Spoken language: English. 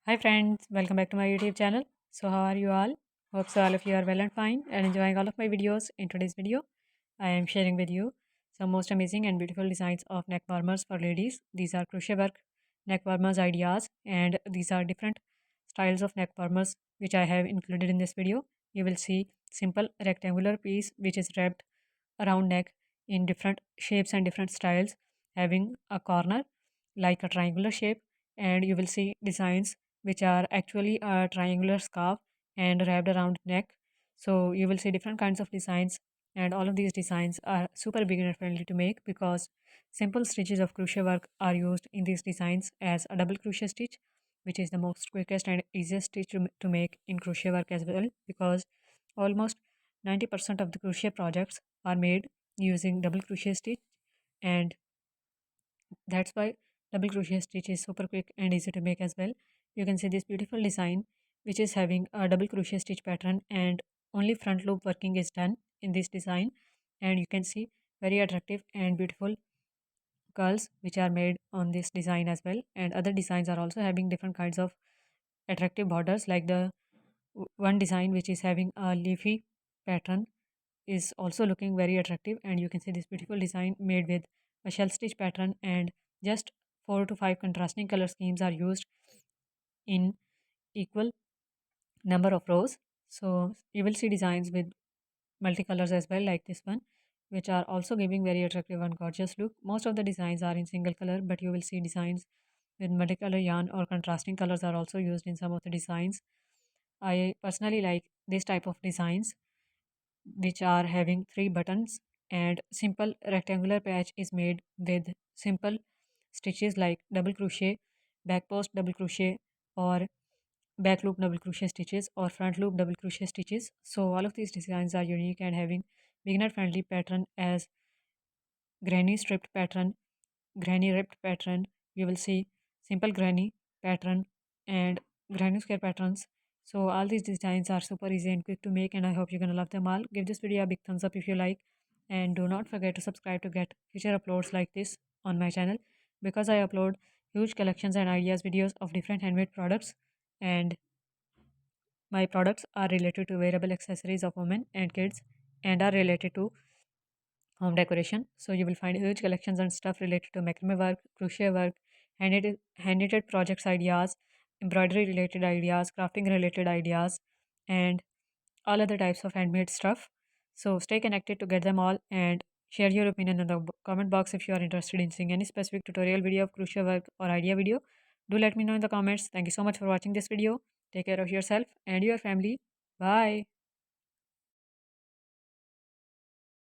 Hi friends, welcome back to my YouTube channel. So how are you all? Hope so all of you are well and fine and enjoying all of my videos. In today's video, I am sharing with you some most amazing and beautiful designs of neck warmers for ladies. These are crochet work neck warmers ideas and these are different styles of neck warmers which I have included in this video. You will see simple rectangular piece which is wrapped around neck in different shapes and different styles having a corner like a triangular shape, and you will see designs which are actually a triangular scarf and wrapped around neck. So you will see different kinds of designs, and all of these designs are super beginner friendly to make because simple stitches of crochet work are used in these designs as a double crochet stitch, which is the most quickest and easiest stitch to make in crochet work as well, because almost 90% of the crochet projects are made using double crochet stitch, and that's why double crochet stitch is super quick and easy to make as well. You can see this beautiful design which is having a double crochet stitch pattern and only front loop working is done in this design, and you can see very attractive and beautiful curls which are made on this design as well, and other designs are also having different kinds of attractive borders like the one design which is having a leafy pattern is also looking very attractive, and you can see this beautiful design made with a shell stitch pattern, and just 4 to 5 contrasting color schemes are used in equal number of rows. So you will see designs with multicolors as well like this one, which are also giving very attractive and gorgeous look. Most of the designs are in single color, but you will see designs with multicolor yarn or contrasting colors are also used in some of the designs. I personally like this type of designs which are having 3 buttons, and simple rectangular patch is made with simple stitches like double crochet, back post double crochet, or back loop double crochet stitches, or front loop double crochet stitches. So all of these designs are unique and having beginner friendly pattern as granny stripped pattern, granny ripped pattern. You will see simple granny pattern and granny square patterns. So all these designs are super easy and quick to make, and I hope you're gonna love them all. Give this video a big thumbs up if you like, and do not forget to subscribe to get future uploads like this on my channel, because I upload huge collections and ideas videos of different handmade products, and my products are related to wearable accessories of women and kids and are related to home decoration. So you will find huge collections and stuff related to macrame work, crochet work, hand knitted projects ideas, embroidery related ideas, crafting related ideas, and all other types of handmade stuff. So stay connected to get them all, and share your opinion in the comment box if you are interested in seeing any specific tutorial video of crochet work or idea video. Do let me know in the comments. Thank you so much for watching this video. Take care of yourself and your family. Bye.